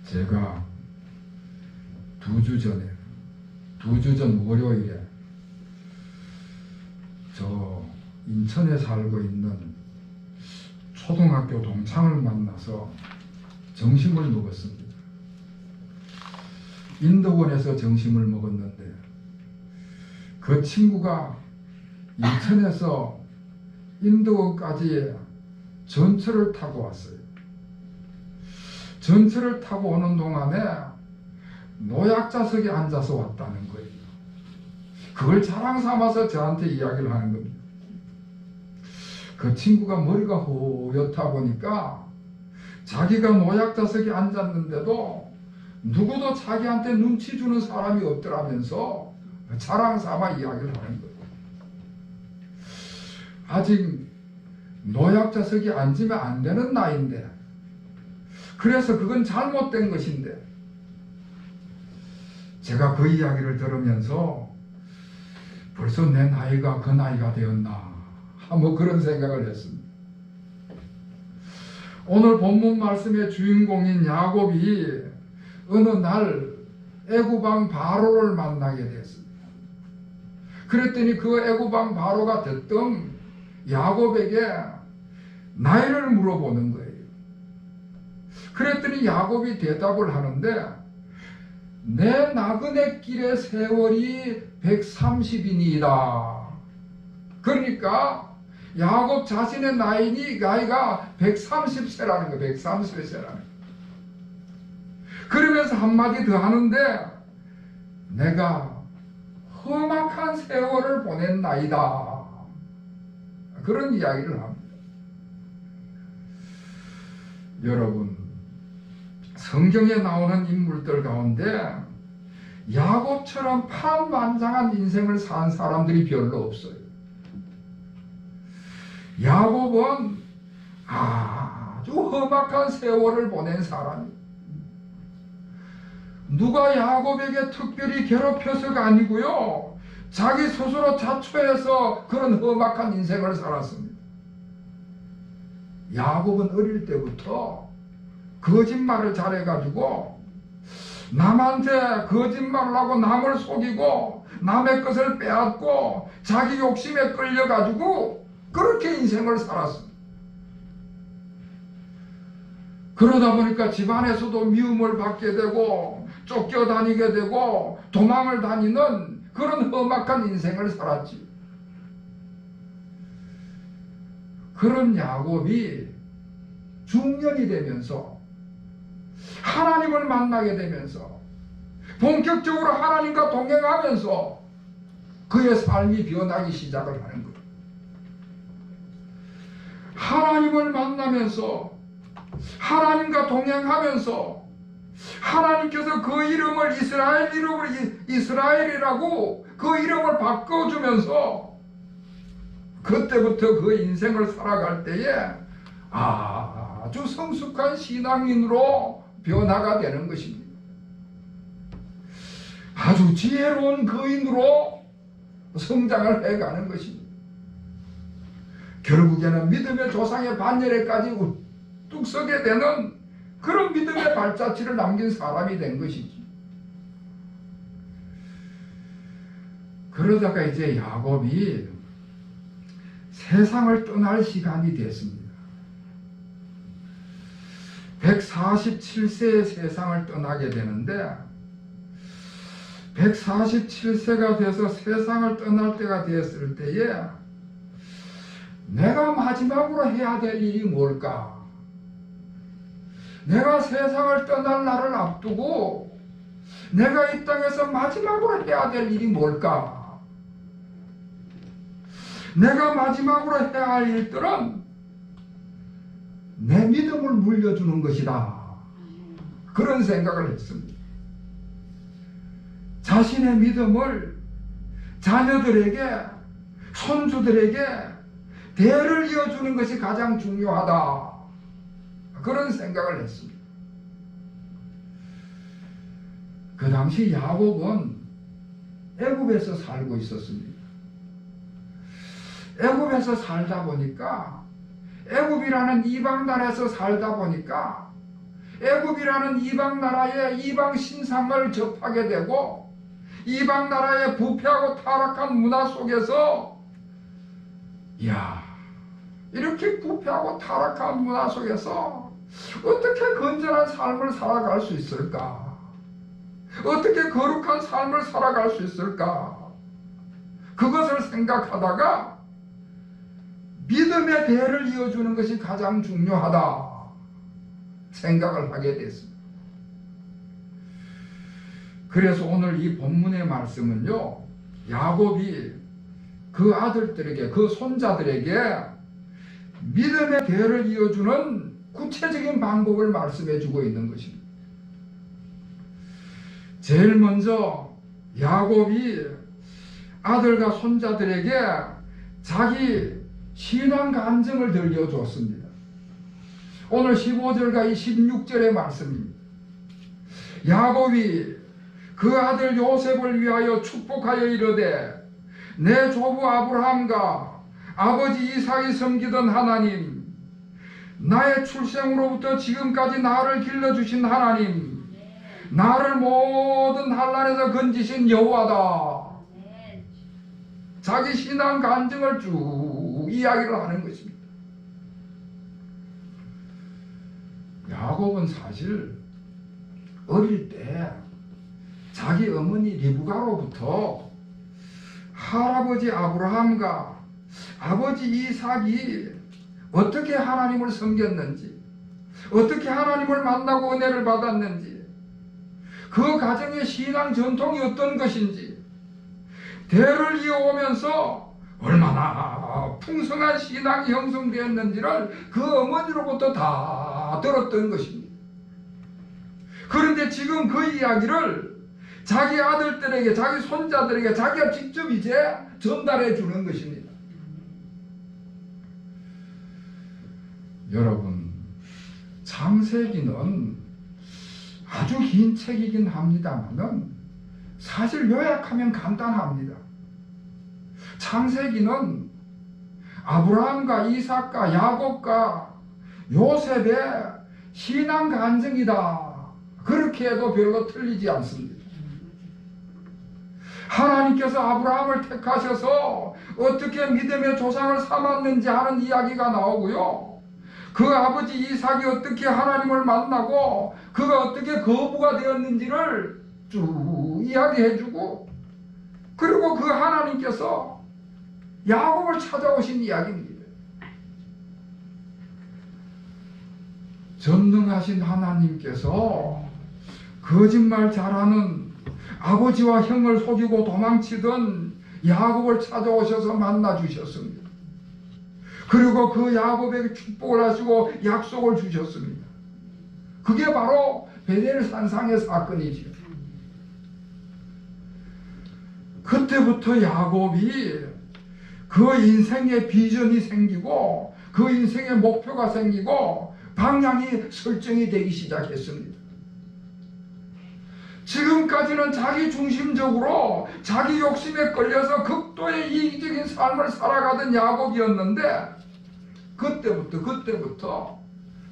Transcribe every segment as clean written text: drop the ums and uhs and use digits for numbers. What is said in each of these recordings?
제가 2주 전 월요일에 저 인천에 살고 있는 초등학교 동창을 만나서 점심을 먹었습니다. 인덕원에서 점심을 먹었는데 그 친구가 인천에서 인덕원까지 전철을 타고 왔어요. 전철을 타고 오는 동안에 노약자석에 앉아서 왔다는 거예요. 그걸 자랑 삼아서 저한테 이야기를 하는 겁니다. 그 친구가 머리가 호옇다 보니까 자기가 노약자석에 앉았는데도 누구도 자기한테 눈치 주는 사람이 없더라면서 자랑 삼아 이야기를 하는 거예요. 아직 노약자석에 앉으면 안 되는 나이인데, 그래서 그건 잘못된 것인데, 제가 그 이야기를 들으면서 벌써 내 나이가 그 나이가 되었나, 뭐 그런 생각을 했습니다. 오늘 본문 말씀의 주인공인 야곱이 어느 날 애굽왕 바로를 만나게 됐습니다. 그랬더니 그 애굽왕 바로가 대뜸 야곱에게 나이를 물어보는 거예요. 그랬더니 야곱이 대답을 하는데, 내 나그네 길의 세월이 130이니이다. 그러니까 야곱 자신의 나이가 130세라는 거예요. 130세라는 거예요. 그러면서 한마디 더 하는데, 내가 험악한 세월을 보낸 나이다. 그런 이야기를 합니다. 여러분, 성경에 나오는 인물들 가운데 야곱처럼 파란만장한 인생을 산 사람들이 별로 없어요. 야곱은 아주 험악한 세월을 보낸 사람이에요. 누가 야곱에게 특별히 괴롭혀서가 아니고요, 자기 스스로 자초해서 그런 험악한 인생을 살았습니다. 야곱은 어릴 때부터 거짓말을 잘해가지고 남한테 거짓말을 하고 남을 속이고 남의 것을 빼앗고 자기 욕심에 끌려가지고 그렇게 인생을 살았습니다. 그러다 보니까 집안에서도 미움을 받게 되고 쫓겨다니게 되고 도망을 다니는 그런 험악한 인생을 살았지. 그런 야곱이 중년이 되면서 하나님을 만나게 되면서 본격적으로 하나님과 동행하면서 그의 삶이 변하기 시작을 하는 거예요. 하나님을 만나면서 하나님과 동행하면서 하나님께서 그 이름을 이스라엘이라고 그 이름을 바꿔주면서 그때부터 그 인생을 살아갈 때에 아주 성숙한 신앙인으로 변화가 되는 것입니다. 아주 지혜로운 거인으로 성장을 해가는 것입니다. 결국에는 믿음의 조상의 반열에까지 우뚝 서게 되는 그런 믿음의 발자취를 남긴 사람이 된 것이지. 그러다가 이제 야곱이 세상을 떠날 시간이 됐습니다. 147세에 세상을 떠나게 되는데, 147세가 돼서 세상을 떠날 때가 되었을 때에 내가 마지막으로 해야 될 일이 뭘까? 내가 세상을 떠날 날을 앞두고 내가 이 땅에서 마지막으로 해야 될 일이 뭘까? 내가 마지막으로 해야 할 일들은 내 믿음을 물려주는 것이다. 그런 생각을 했습니다. 자신의 믿음을 자녀들에게, 손주들에게 대를 이어주는 것이 가장 중요하다. 그런 생각을 했습니다. 그 당시 야곱은 애굽에서 살고 있었습니다. 애굽에서 살다 보니까, 애굽이라는 이방 나라에서 살다 보니까 애굽이라는 이방 나라의 이방 신상을 접하게 되고 이방 나라의 부패하고 타락한 문화 속에서 이렇게 부패하고 타락한 문화 속에서 어떻게 건전한 삶을 살아갈 수 있을까? 어떻게 거룩한 삶을 살아갈 수 있을까? 그것을 생각하다가 믿음의 대를 이어주는 것이 가장 중요하다 생각을 하게 됐습니다. 그래서 오늘 이 본문의 말씀은요, 야곱이 그 아들들에게, 그 손자들에게 믿음의 대를 이어주는 구체적인 방법을 말씀해 주고 있는 것입니다. 제일 먼저 야곱이 아들과 손자들에게 자기 신앙 간증을 들려주었습니다. 오늘 15절과 16절의 말씀입니다. 야곱이 그 아들 요셉을 위하여 축복하여 이르되 내 조부 아브라함과 아버지 이삭이 섬기던 하나님, 나의 출생으로부터 지금까지 나를 길러주신 하나님, 나를 모든 환난에서 건지신 여호와다. 자기 신앙 간증을 쭉 이야기를 하는 것입니다. 야곱은 사실 어릴 때 자기 어머니 리브가로부터 할아버지 아브라함과 아버지 이삭이 어떻게 하나님을 섬겼는지, 어떻게 하나님을 만나고 은혜를 받았는지, 그 가정의 신앙 전통이 어떤 것인지, 대를 이어오면서 얼마나 풍성한 신앙이 형성되었는지를 그 어머니로부터 다 들었던 것입니다. 그런데 지금 그 이야기를 자기 아들들에게, 자기 손자들에게 자기가 직접 이제 전달해 주는 것입니다. 여러분, 창세기는 아주 긴 책이긴 합니다만은 사실 요약하면 간단합니다. 창세기는 아브라함과 이삭과 야곱과 요셉의 신앙 간증이다. 그렇게 해도 별로 틀리지 않습니다. 하나님께서 아브라함을 택하셔서 어떻게 믿음의 조상을 삼았는지 하는 이야기가 나오고요. 그 아버지 이삭이 어떻게 하나님을 만나고 그가 어떻게 거부가 되었는지를 쭉 이야기해주고, 그리고 그 하나님께서 야곱을 찾아오신 이야기입니다. 전능하신 하나님께서 거짓말 잘하는 아버지와 형을 속이고 도망치던 야곱을 찾아오셔서 만나주셨습니다. 그리고 그 야곱에게 축복을 하시고 약속을 주셨습니다. 그게 바로 베델 산상의 사건이지요. 그때부터 야곱이 그 인생의 비전이 생기고 그 인생의 목표가 생기고 방향이 설정이 되기 시작했습니다. 지금까지는 자기 중심적으로 자기 욕심에 끌려서 극도의 이기적인 삶을 살아가던 야곱이었는데, 그때부터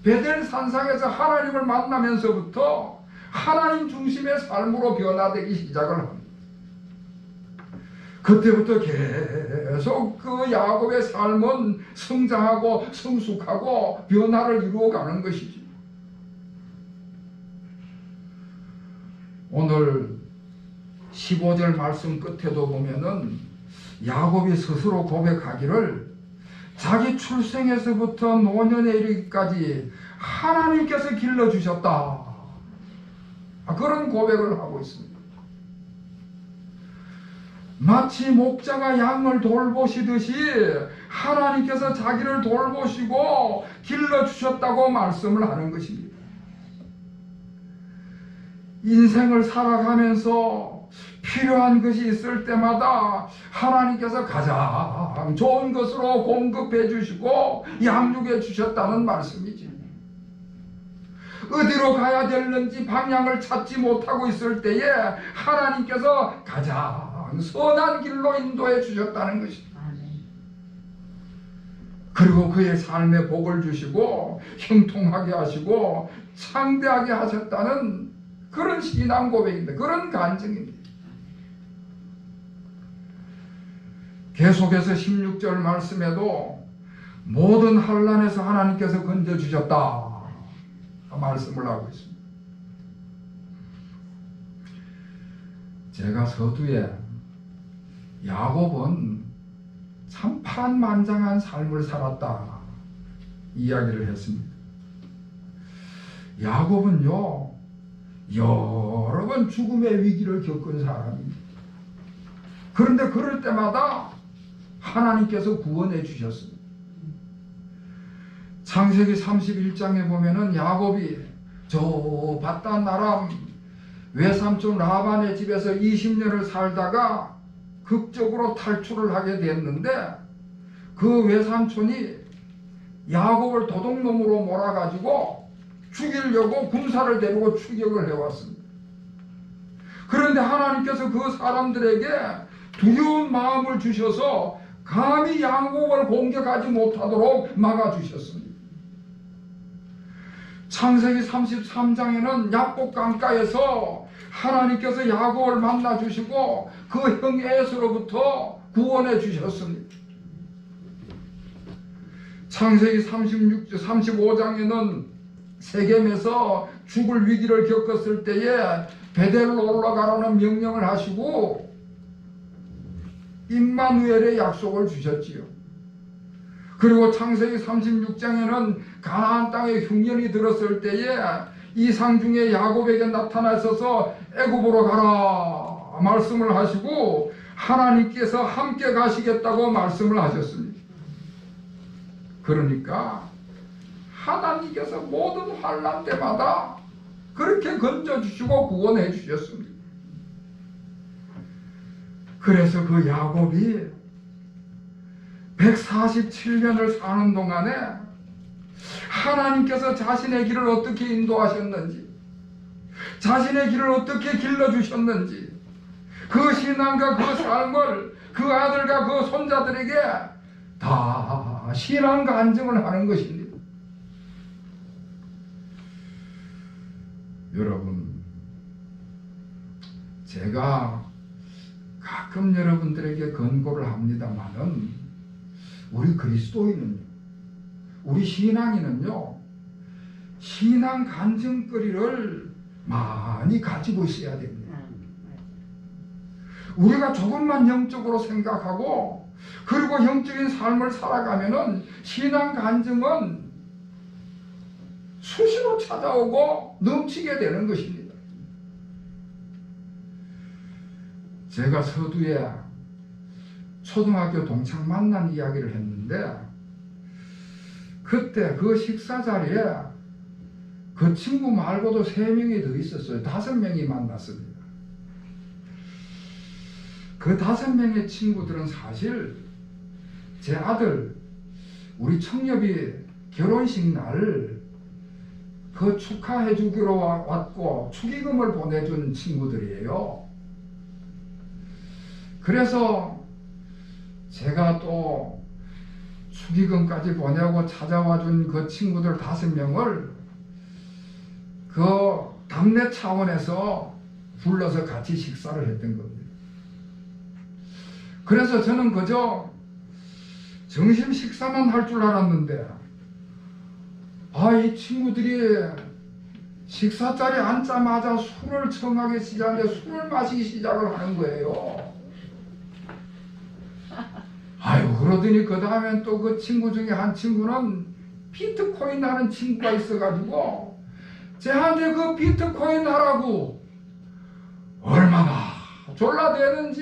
베델 산상에서 하나님을 만나면서부터 하나님 중심의 삶으로 변화되기 시작을 합니다. 그때부터 계속 그 야곱의 삶은 성장하고 성숙하고 변화를 이루어가는 것이지. 오늘 15절 말씀 끝에도 보면은 야곱이 스스로 고백하기를 자기 출생에서부터 노년에 이르기까지 하나님께서 길러주셨다. 그런 고백을 하고 있습니다. 마치 목자가 양을 돌보시듯이 하나님께서 자기를 돌보시고 길러주셨다고 말씀을 하는 것입니다. 인생을 살아가면서 필요한 것이 있을 때마다 하나님께서 가장 좋은 것으로 공급해 주시고 양육해 주셨다는 말씀이지. 어디로 가야 되는지 방향을 찾지 못하고 있을 때에 하나님께서 가장 선한 길로 인도해 주셨다는 것입니다. 그리고 그의 삶에 복을 주시고 형통하게 하시고 창대하게 하셨다는 그런 신앙 고백입니다. 그런 간증입니다. 계속해서 16절 말씀에도 모든 환난에서 하나님께서 건져주셨다 말씀을 하고 있습니다. 제가 서두에 야곱은 참 파란만장한 삶을 살았다 이야기를 했습니다. 야곱은요 여러 번 죽음의 위기를 겪은 사람입니다. 그런데 그럴 때마다 하나님께서 구원해 주셨습니다. 창세기 31장에 보면은 야곱이 저 바단 아람 외삼촌 라반의 집에서 20년을 살다가 극적으로 탈출을 하게 됐는데 그 외삼촌이 야곱을 도둑놈으로 몰아가지고 죽이려고 군사를 데리고 추격을 해왔습니다. 그런데 하나님께서 그 사람들에게 두려운 마음을 주셔서 감히 야곱을 공격하지 못하도록 막아주셨습니다. 창세기 33장에는 야복 강가에서 하나님께서 야곱을 만나주시고 그 형 에서로부터 구원해 주셨습니다. 창세기 35장에는 세겜에서 죽을 위기를 겪었을 때에 베델로 올라가라는 명령을 하시고 임마누엘의 약속을 주셨지요. 그리고 창세기 36장에는 가나안 땅에 흉년이 들었을 때에 이상 중에 야곱에게 나타나셔서 애굽으로 가라 말씀을 하시고 하나님께서 함께 가시겠다고 말씀을 하셨습니다. 그러니까 하나님께서 모든 환난 때마다 그렇게 건져주시고 구원해 주셨습니다. 그래서 그 야곱이 147년을 사는 동안에 하나님께서 자신의 길을 어떻게 인도하셨는지, 자신의 길을 어떻게 길러주셨는지, 그 신앙과 그 삶을 그 아들과 그 손자들에게 다 신앙 간증을 하는 것입니다. 여러분, 제가 가끔 여러분들에게 권고를 합니다만은 우리 그리스도인은요, 우리 신앙인은요, 신앙 간증거리를 많이 가지고 있어야 됩니다. 우리가 조금만 영적으로 생각하고 그리고 영적인 삶을 살아가면은 신앙 간증은 수시로 찾아오고 넘치게 되는 것입니다. 제가 서두에 초등학교 동창 만난 이야기를 했는데 그때 그 식사 자리에 그 친구 말고도 3명이 더 있었어요. 5명이 만났습니다. 그 5명의 친구들은 사실 제 아들 우리 청렵이 결혼식 날 그 축하해 주기로 왔고 축의금을 보내준 친구들이에요. 그래서 제가 또 축의금까지 보내고 찾아와 준 그 친구들 5명을 그 답례 차원에서 불러서 같이 식사를 했던 겁니다. 그래서 저는 그저 점심 식사만 할 줄 알았는데 이 친구들이 식사 자리에 앉자마자 술을 청하기 시작하는데 술을 마시기 시작을 하는 거예요. 그러더니 그 다음엔 또 그 친구 중에 한 친구는 비트코인 하는 친구가 있어가지고 쟤한테 그 비트코인 하라고 얼마나 졸라대는지.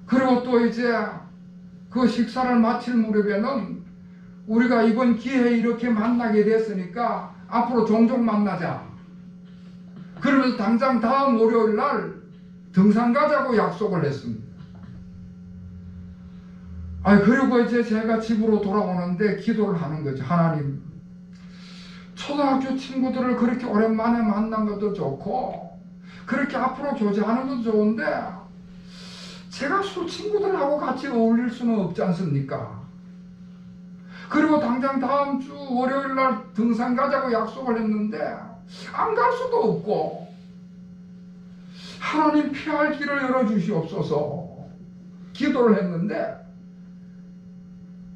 그리고 또 이제 그 식사를 마칠 무렵에는 우리가 이번 기회에 이렇게 만나게 됐으니까 앞으로 종종 만나자. 그러면서 당장 다음 월요일 날 등산 가자고 약속을 했습니다. 그리고 이제 제가 집으로 돌아오는데 기도를 하는 거죠. 하나님, 초등학교 친구들을 그렇게 오랜만에 만난 것도 좋고 그렇게 앞으로 교제하는 것도 좋은데 제가 술 친구들하고 같이 어울릴 수는 없지 않습니까? 그리고 당장 다음 주 월요일 날 등산 가자고 약속을 했는데 안 갈 수도 없고, 하나님 피할 길을 열어주시옵소서 기도를 했는데,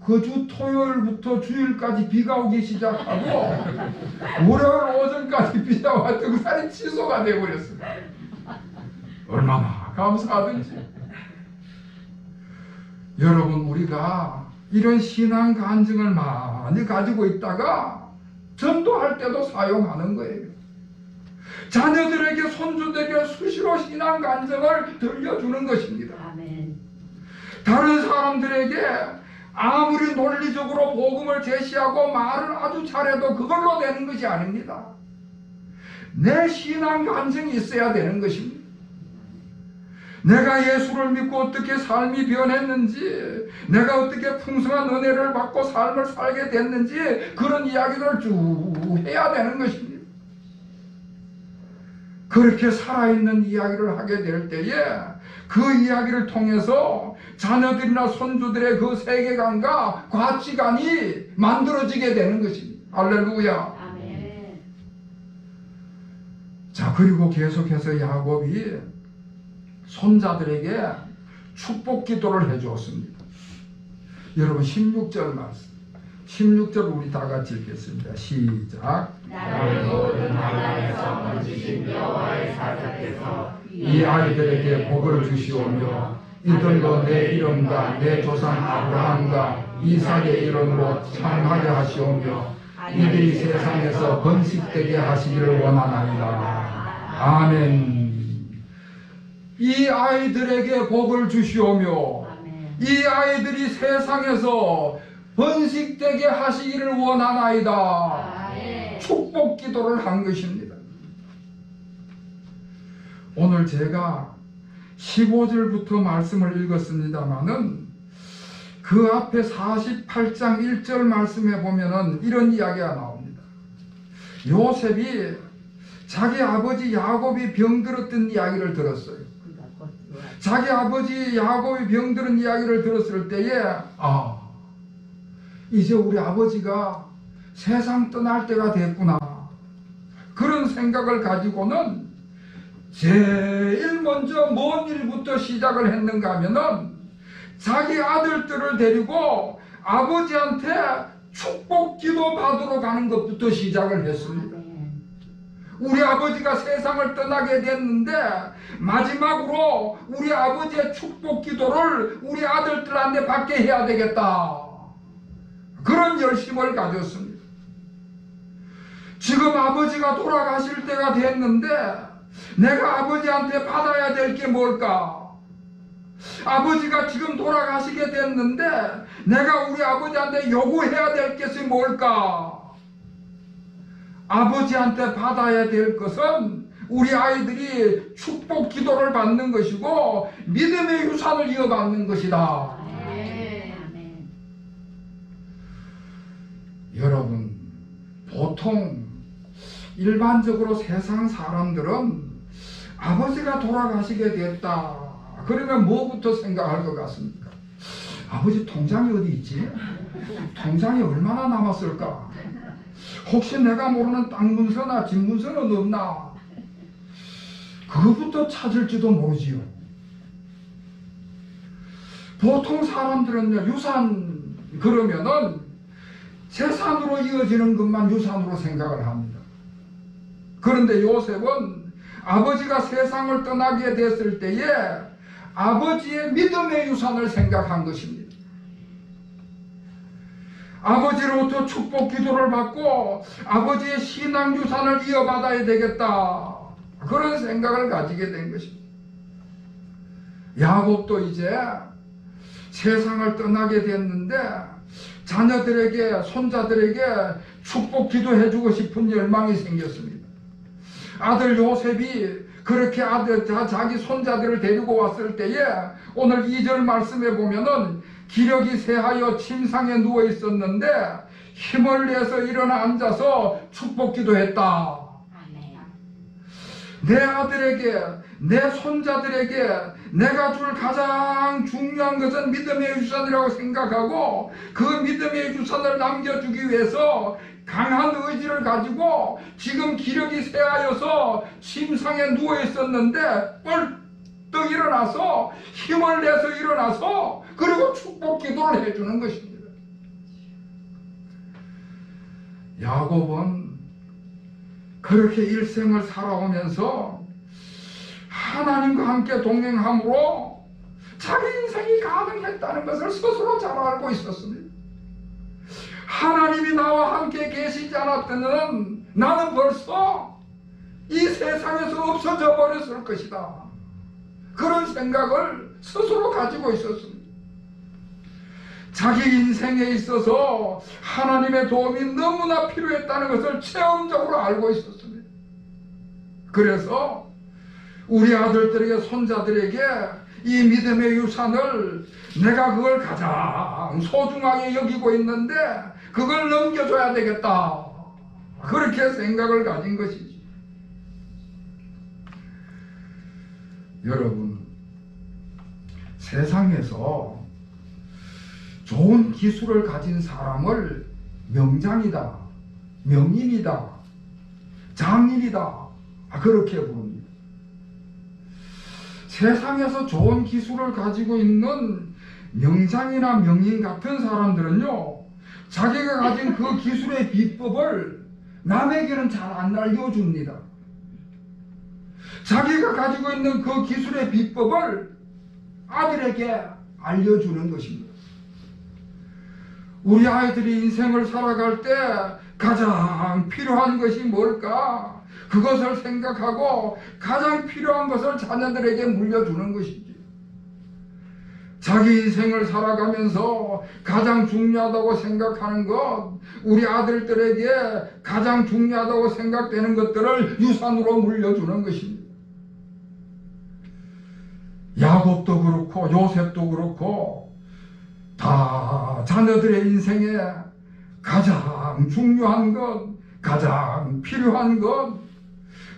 그 주 토요일부터 주일까지 비가 오기 시작하고 월요일 오전까지 비가 와 등산이 취소가 되어버렸습니다. 얼마나 감사하든지. 여러분, 우리가 이런 신앙 간증을 많이 가지고 있다가 전도할 때도 사용하는 거예요. 자녀들에게, 손주들에게 수시로 신앙 간증을 들려주는 것입니다. 아멘. 다른 사람들에게 아무리 논리적으로 복음을 제시하고 말을 아주 잘해도 그걸로 되는 것이 아닙니다. 내 신앙 간증이 있어야 되는 것입니다. 내가 예수를 믿고 어떻게 삶이 변했는지, 내가 어떻게 풍성한 은혜를 받고 삶을 살게 됐는지, 그런 이야기를 쭉 해야 되는 것입니다. 그렇게 살아있는 이야기를 하게 될 때에 그 이야기를 통해서 자녀들이나 손주들의 그 세계관과 가치관이 만들어지게 되는 것입니다. 할렐루야. 아멘. 자, 그리고 계속해서 야곱이 손자들에게 축복 기도를 해주었습니다. 여러분, 16절 말씀, 16절 우리 다 같이 읽겠습니다. 시작. 나를 모든 하나님께서 건지신 여호와의 사자께서 이 아이들에게 복을 주시오며 이들로 내 이름과 내 조상 아브라함과 이삭의 이름으로 창하게 하시오며 이들이 세상에서 번식되게 하시기를 원하나이다. 아멘. 이 아이들에게 복을 주시오며 아멘. 이 아이들이 세상에서 번식되게 하시기를 원하나이다. 아멘. 축복 기도를 한 것입니다. 오늘 제가 15절부터 말씀을 읽었습니다마는 그 앞에 48장 1절 말씀에 보면은 이런 이야기가 나옵니다. 요셉이 자기 아버지 야곱이 병들었던 이야기를 들었어요. 자기 아버지 야곱이 병들은 이야기를 들었을 때에, 이제 우리 아버지가 세상 떠날 때가 됐구나, 그런 생각을 가지고는 제일 먼저 뭔 일부터 시작을 했는가 하면은 자기 아들들을 데리고 아버지한테 축복 기도 받으러 가는 것부터 시작을 했습니다. 우리 아버지가 세상을 떠나게 됐는데 마지막으로 우리 아버지의 축복 기도를 우리 아들들한테 받게 해야 되겠다, 그런 열심을 가졌습니다. 지금 아버지가 돌아가실 때가 됐는데 내가 아버지한테 받아야 될 게 뭘까? 아버지가 지금 돌아가시게 됐는데 내가 우리 아버지한테 요구해야 될 것이 뭘까? 아버지한테 받아야 될 것은 우리 아이들이 축복 기도를 받는 것이고 믿음의 유산을 이어받는 것이다. 아멘. 여러분, 보통 일반적으로 세상 사람들은 아버지가 돌아가시게 됐다 그러면 뭐부터 생각할 것 같습니까? 아버지 통장이 어디 있지? 통장이 얼마나 남았을까? 혹시 내가 모르는 땅 문서나 집 문서는 없나? 그것부터 찾을지도 모르지요. 보통 사람들은요, 유산 그러면은 재산으로 이어지는 것만 유산으로 생각을 합니다. 그런데 요셉은 아버지가 세상을 떠나게 됐을 때에 아버지의 믿음의 유산을 생각한 것입니다. 아버지로부터 축복 기도를 받고 아버지의 신앙 유산을 이어받아야 되겠다, 그런 생각을 가지게 된 것입니다. 야곱도 이제 세상을 떠나게 됐는데 자녀들에게, 손자들에게 축복 기도해주고 싶은 열망이 생겼습니다. 아들 요셉이 그렇게 자기 손자들을 데리고 왔을 때에 오늘 2절 말씀에 보면은 기력이 쇠하여 침상에 누워 있었는데 힘을 내서 일어나 앉아서 축복 기도했다. 내 아들에게 내 손자들에게 내가 줄 가장 중요한 것은 믿음의 유산이라고 생각하고 그 믿음의 유산을 남겨주기 위해서 강한 의지를 가지고 지금 기력이 쇠하여서 침상에 누워 있었는데 벌떡 일어나서 힘을 내서 일어나서 그리고 축복 기도를 해주는 것입니다. 야곱은 그렇게 일생을 살아오면서 하나님과 함께 동행함으로 자기 인생이 가능했다는 것을 스스로 잘 알고 있었습니다. 하나님이 나와 함께 계시지 않았다면 나는 벌써 이 세상에서 없어져 버렸을 것이다. 그런 생각을 스스로 가지고 있었습니다. 자기 인생에 있어서 하나님의 도움이 너무나 필요했다는 것을 체험적으로 알고 있었습니다. 그래서 우리 아들들에게 손자들에게 이 믿음의 유산을 내가 그걸 가장 소중하게 여기고 있는데 그걸 넘겨줘야 되겠다. 그렇게 생각을 가진 것이지. 여러분, 세상에서 좋은 기술을 가진 사람을 명장이다, 명인이다, 장인이다 그렇게 부릅니다. 세상에서 좋은 기술을 가지고 있는 명장이나 명인 같은 사람들은요, 자기가 가진 그 기술의 비법을 남에게는 잘 안 알려줍니다. 자기가 가지고 있는 그 기술의 비법을 아들에게 알려주는 것입니다. 우리 아이들이 인생을 살아갈 때 가장 필요한 것이 뭘까? 그것을 생각하고 가장 필요한 것을 자녀들에게 물려주는 것이지. 자기 인생을 살아가면서 가장 중요하다고 생각하는 것, 우리 아들들에게 가장 중요하다고 생각되는 것들을 유산으로 물려주는 것입니다. 야곱도 그렇고 요셉도 그렇고 다 자녀들의 인생에 가장 중요한 것, 가장 필요한 것,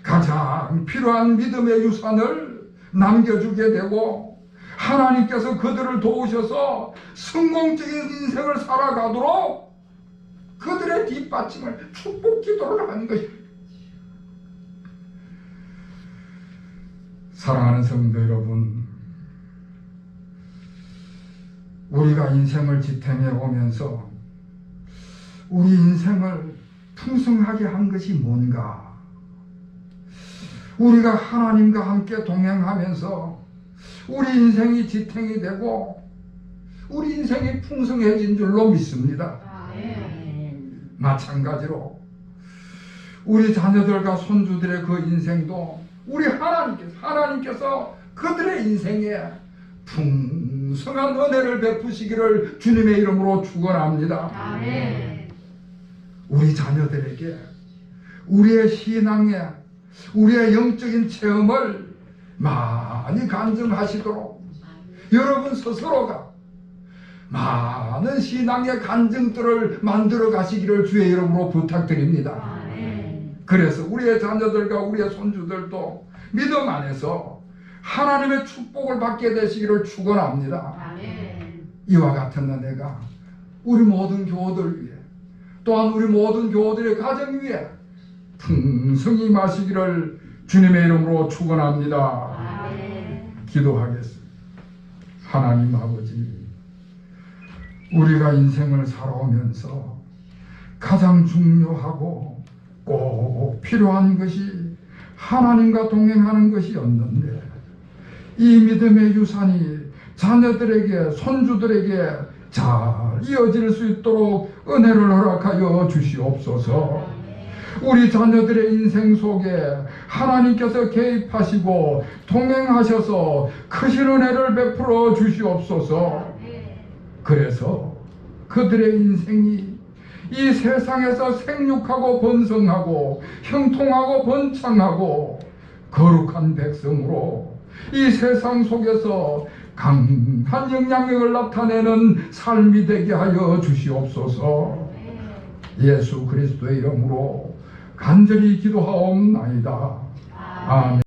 가장 필요한 믿음의 유산을 남겨주게 되고 하나님께서 그들을 도우셔서 성공적인 인생을 살아가도록 그들의 뒷받침을 축복 기도를 하는 것입니다. 사랑하는 성도 여러분, 우리가 인생을 지탱해 오면서 우리 인생을 풍성하게 한 것이 뭔가? 우리가 하나님과 함께 동행하면서 우리 인생이 지탱이 되고 우리 인생이 풍성해진 줄로 믿습니다. 마찬가지로 우리 자녀들과 손주들의 그 인생도 우리 하나님께서 그들의 인생에 풍성한 은혜를 베푸시기를 주님의 이름으로 축원합니다. 아멘. 우리 자녀들에게 우리의 신앙에 우리의 영적인 체험을 많이 간증하시도록 여러분 스스로가 많은 신앙의 간증들을 만들어 가시기를 주의 이름으로 부탁드립니다. 아멘. 그래서 우리의 자녀들과 우리의 손주들도 믿음 안에서 하나님의 축복을 받게 되시기를 축원합니다. 아멘. 이와 같은 은혜가 우리 모든 교우들 위해 또한 우리 모든 교우들의 가정 위에 풍성히 임하시기를 주님의 이름으로 축원합니다. 아멘. 기도하겠습니다. 하나님 아버지, 우리가 인생을 살아오면서 가장 중요하고 꼭 필요한 것이 하나님과 동행하는 것이었는데 이 믿음의 유산이 자녀들에게 손주들에게 잘 이어질 수 있도록 은혜를 허락하여 주시옵소서. 우리 자녀들의 인생 속에 하나님께서 개입하시고 동행하셔서 크신 은혜를 베풀어 주시옵소서. 그래서 그들의 인생이 이 세상에서 생육하고 번성하고 형통하고 번창하고 거룩한 백성으로 이 세상 속에서 강한 영향력을 나타내는 삶이 되게 하여 주시옵소서. 예수 그리스도의 이름으로 간절히 기도하옵나이다. 아멘.